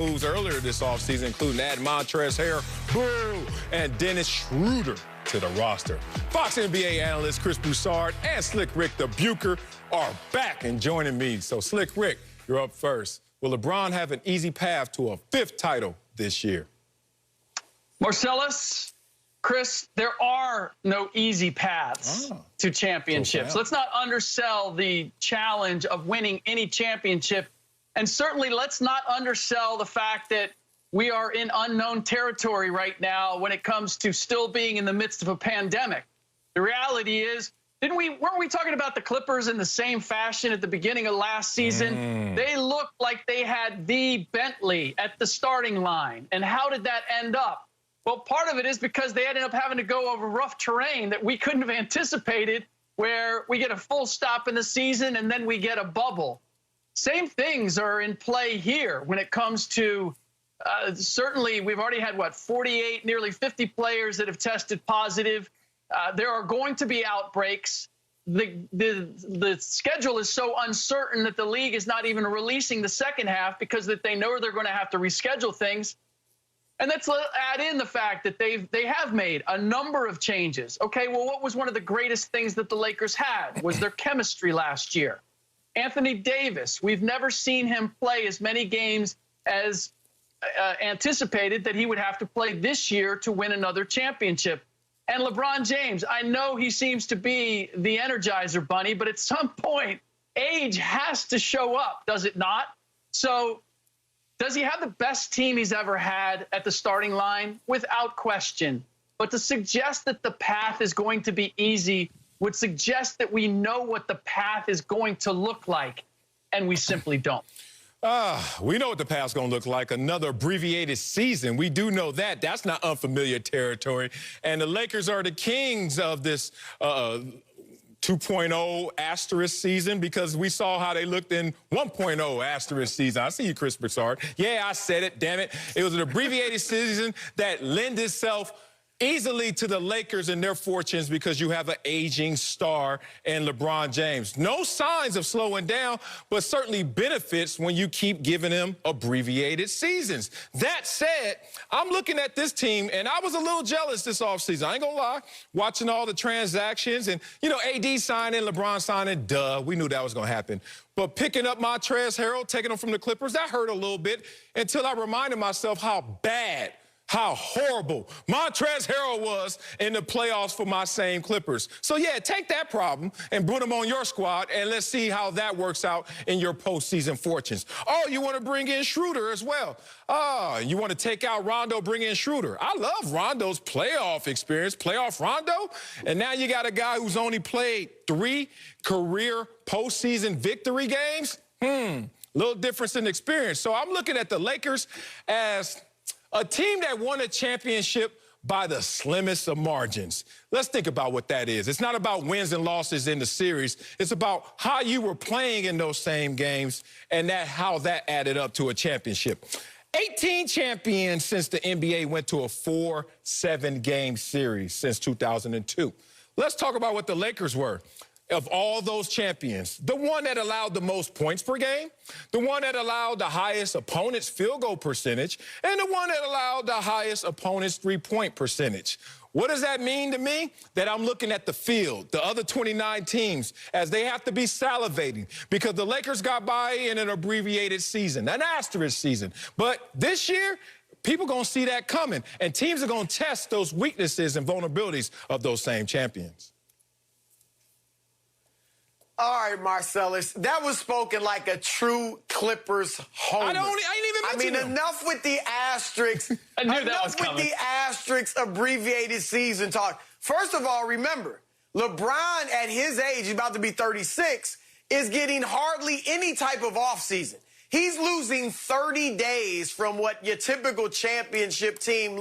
Moves earlier this offseason, including adding Montrezl Harrell and Dennis Schroeder to the roster. Fox NBA analyst Chris Broussard and Slick Rick the Bucher are back and joining me. So, Slick Rick, you're up first. Will LeBron have an easy path to a fifth title this year? Marcellus, Chris, there are no easy paths to championships. Let's not undersell the challenge of winning any championship. And certainly let's not undersell the fact that we are in unknown territory right now when it comes to still being in the midst of a pandemic. The reality is, weren't we talking about the Clippers in the same fashion at the beginning of last season? They looked like they had the Bentley at the starting line. And how did that end up? Well, part of it is because they ended up having to go over rough terrain that we couldn't have anticipated, where we get a full stop in the season and then we get a bubble. Same things are in play here when it comes to certainly we've already had, 48, nearly 50 players that have tested positive. There are going to be outbreaks. The schedule is so uncertain that the league is not even releasing the second half because that they know they're going to have to reschedule things. And let's add in the fact that they have made a number of changes. Okay, well, what was one of the greatest things that the Lakers had was their chemistry last year. Anthony Davis, we've never seen him play as many games as anticipated that he would have to play this year to win another championship. And LeBron James, I know he seems to be the Energizer Bunny, but at some point, age has to show up, does it not? So does he have the best team he's ever had at the starting line? Without question. But to suggest that the path is going to be easy would suggest that we know what the path is going to look like, and we simply don't. We know what the path's going to look like. Another abbreviated season. We do know that. That's not unfamiliar territory. And the Lakers are the kings of this 2.0 asterisk season, because we saw how they looked in 1.0 asterisk season. I see you, Chris Broussard. Yeah, I said it, damn it. It was an abbreviated season that lends itself easily to the Lakers and their fortunes because you have an aging star in LeBron James. No signs of slowing down, but certainly benefits when you keep giving him abbreviated seasons. That said, I'm looking at this team, and I was a little jealous this offseason. I ain't gonna lie, watching all the transactions and, AD signing, LeBron signing, we knew that was gonna happen. But picking up Montrezl Harrell, taking him from the Clippers, that hurt a little bit until I reminded myself how bad, how horrible Montrezl Harrell was in the playoffs for my same Clippers. So, yeah, take that problem and put him on your squad, and let's see how that works out in your postseason fortunes. Oh, you want to bring in Schroeder as well. You want to take out Rondo, bring in Schroeder. I love Rondo's playoff experience, playoff Rondo. And now you got a guy who's only played 3 career postseason victory games. Little difference in experience. So I'm looking at the Lakers as a team that won a championship by the slimmest of margins. Let's think about what that is. It's not about wins and losses in the series. It's about how you were playing in those same games and how that added up to a championship. 18 champions since the NBA went to a 4-7 game series since 2002. Let's talk about what the Lakers were. Of all those champions, the one that allowed the most points per game, the one that allowed the highest opponent's field goal percentage, and the one that allowed the highest opponent's three-point percentage. What does that mean to me? That I'm looking at the field, the other 29 teams, as they have to be salivating because the Lakers got by in an abbreviated season, an asterisk season. But this year, people going to see that coming, and teams are going to test those weaknesses and vulnerabilities of those same champions. All right, Marcellus, that was spoken like a true Clippers homer. I ain't even mentioned enough with the asterisks. I knew that was coming. Enough with the asterisks abbreviated season talk. First of all, remember, LeBron at his age, he's about to be 36, is getting hardly any type of offseason. He's losing 30 days from what your typical championship team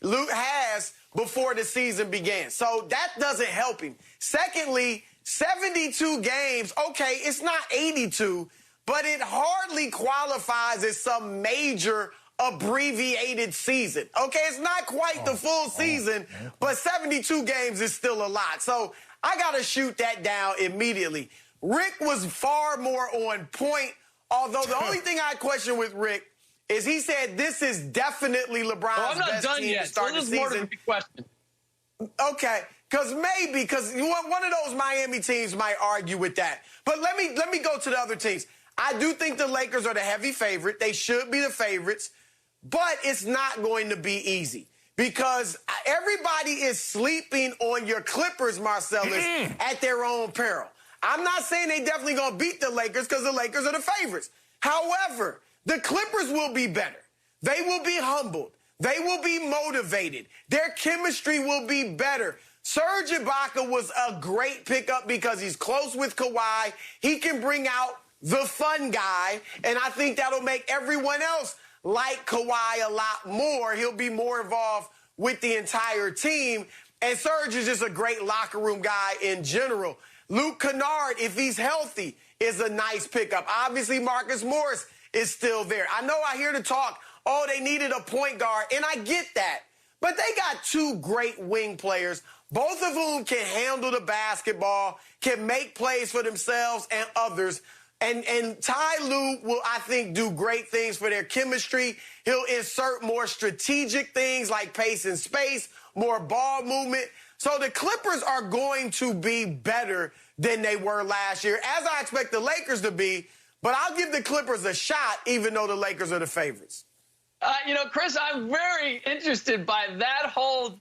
has before the season began. So that doesn't help him. Secondly, 72 games, okay, it's not 82, but it hardly qualifies as some major abbreviated season. Okay, it's not quite the full season, but 72 games is still a lot. So I got to shoot that down immediately. Rick was far more on point, although the only thing I question with Rick is he said this is definitely LeBron's best team to start the season. More to the question. Okay, because one of those Miami teams might argue with that. But let me go to the other teams. I do think the Lakers are the heavy favorite. They should be the favorites, but it's not going to be easy because everybody is sleeping on your Clippers, Marcellus, at their own peril. I'm not saying they definitely going to beat the Lakers because the Lakers are the favorites. However, the Clippers will be better. They will be humbled. They will be motivated. Their chemistry will be better. Serge Ibaka was a great pickup because he's close with Kawhi. He can bring out the fun guy, and I think that'll make everyone else like Kawhi a lot more. He'll be more involved with the entire team, and Serge is just a great locker room guy in general. Luke Kennard, if he's healthy, is a nice pickup. Obviously, Marcus Morris is still there. I know I hear the talk, oh, they needed a point guard, and I get that. But they got two great wing players, both of whom can handle the basketball, can make plays for themselves and others. And Ty Lue will, I think, do great things for their chemistry. He'll insert more strategic things like pace and space, more ball movement. So the Clippers are going to be better than they were last year, as I expect the Lakers to be. But I'll give the Clippers a shot, even though the Lakers are the favorites. Chris, I'm very interested by that whole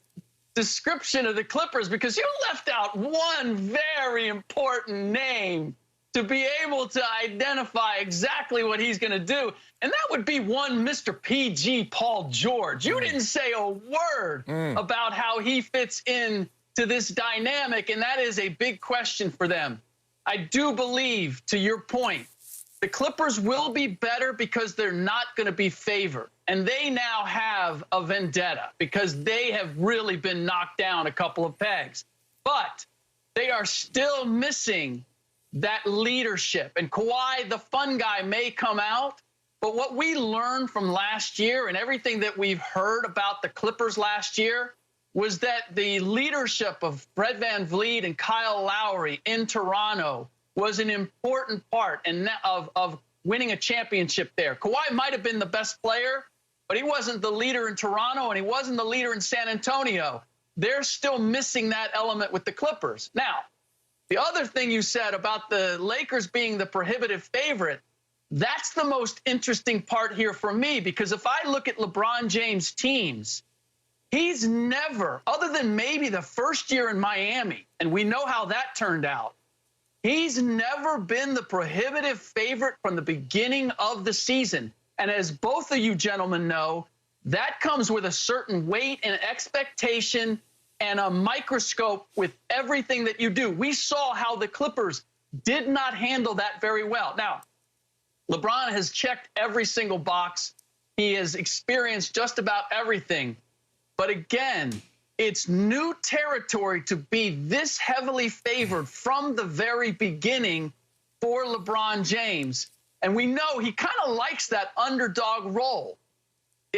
description of the Clippers because you left out one very important name to be able to identify exactly what he's going to do, and that would be one Mr. PG Paul George. You didn't say a word about how he fits in to this dynamic, and that is a big question for them. I do believe, to your point, the Clippers will be better because they're not going to be favored. And they now have a vendetta because they have really been knocked down a couple of pegs. But they are still missing that leadership. And Kawhi, the fun guy, may come out. But what we learned from last year and everything that we've heard about the Clippers last year was that the leadership of Fred VanVleet and Kyle Lowry in Toronto was an important part of winning a championship there. Kawhi might have been the best player, but he wasn't the leader in Toronto, and he wasn't the leader in San Antonio. They're still missing that element with the Clippers. Now, the other thing you said about the Lakers being the prohibitive favorite, that's the most interesting part here for me, because if I look at LeBron James' teams, he's never, other than maybe the first year in Miami, and we know how that turned out, he's never been the prohibitive favorite from the beginning of the season. And as both of you gentlemen know, that comes with a certain weight and expectation and a microscope with everything that you do. We saw how the Clippers did not handle that very well. Now, LeBron has checked every single box. He has experienced just about everything. But again, it's new territory to be this heavily favored from the very beginning for LeBron James. And we know he kind of likes that underdog role.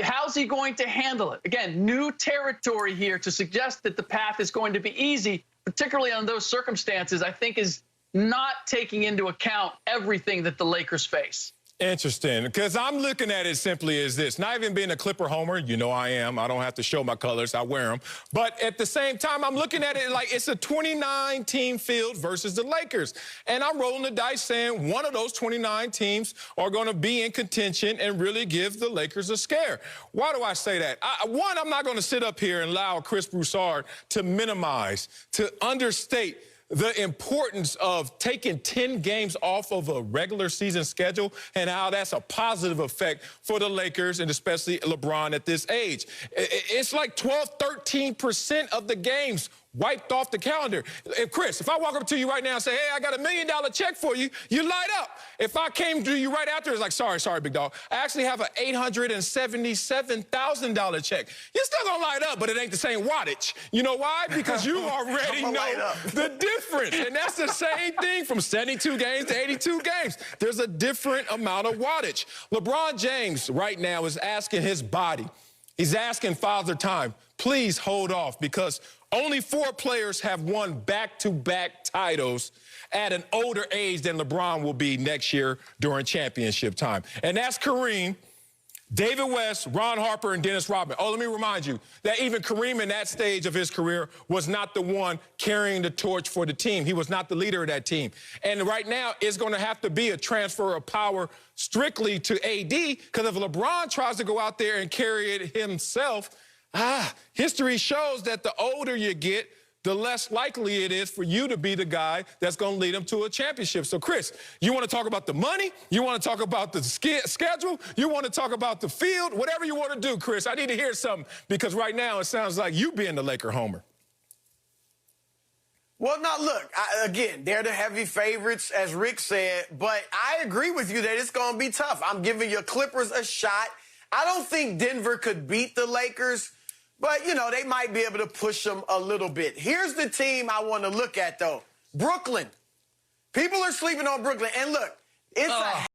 How's he going to handle it? Again, new territory here to suggest that the path is going to be easy, particularly on those circumstances, I think is not taking into account everything that the Lakers face. Interesting, because I'm looking at it simply as this. Not even being a Clipper homer, you know I am. I don't have to show my colors. I wear them. But at the same time, I'm looking at it like it's a 29-team field versus the Lakers. And I'm rolling the dice saying one of those 29 teams are going to be in contention and really give the Lakers a scare. Why do I say that? One, I'm not going to sit up here and allow Chris Broussard to minimize, to understate the importance of taking 10 games off of a regular season schedule and how that's a positive effect for the Lakers and especially LeBron at this age. It's like 12, 13% of the games wiped off the calendar. Chris, if I walk up to you right now and say, hey, I got $1 million check for you, you light up. If I came to you right after, it's like, sorry, big dog. I actually have an $877,000 check. You're still gonna light up, but it ain't the same wattage. You know why? Because you already know the difference. And that's the same thing from 72 games to 82 games. There's a different amount of wattage. LeBron James right now is asking his body, he's asking Father Time, please hold off, because only 4 players have won back-to-back titles at an older age than LeBron will be next year during championship time. And that's Kareem, David West, Ron Harper, and Dennis Rodman. Oh, let me remind you that even Kareem in that stage of his career was not the one carrying the torch for the team. He was not the leader of that team. And right now, it's going to have to be a transfer of power strictly to AD, because if LeBron tries to go out there and carry it himself, history shows that the older you get, the less likely it is for you to be the guy that's going to lead them to a championship. So, Chris, you want to talk about the money? You want to talk about the schedule? You want to talk about the field? Whatever you want to do, Chris. I need to hear something, because right now it sounds like you being the Laker homer. Well, now, look, again, they're the heavy favorites, as Rick said, but I agree with you that it's going to be tough. I'm giving your Clippers a shot. I don't think Denver could beat the Lakers, but, you know, they might be able to push them a little bit. Here's the team I want to look at, though. Brooklyn. People are sleeping on Brooklyn. And look, it's a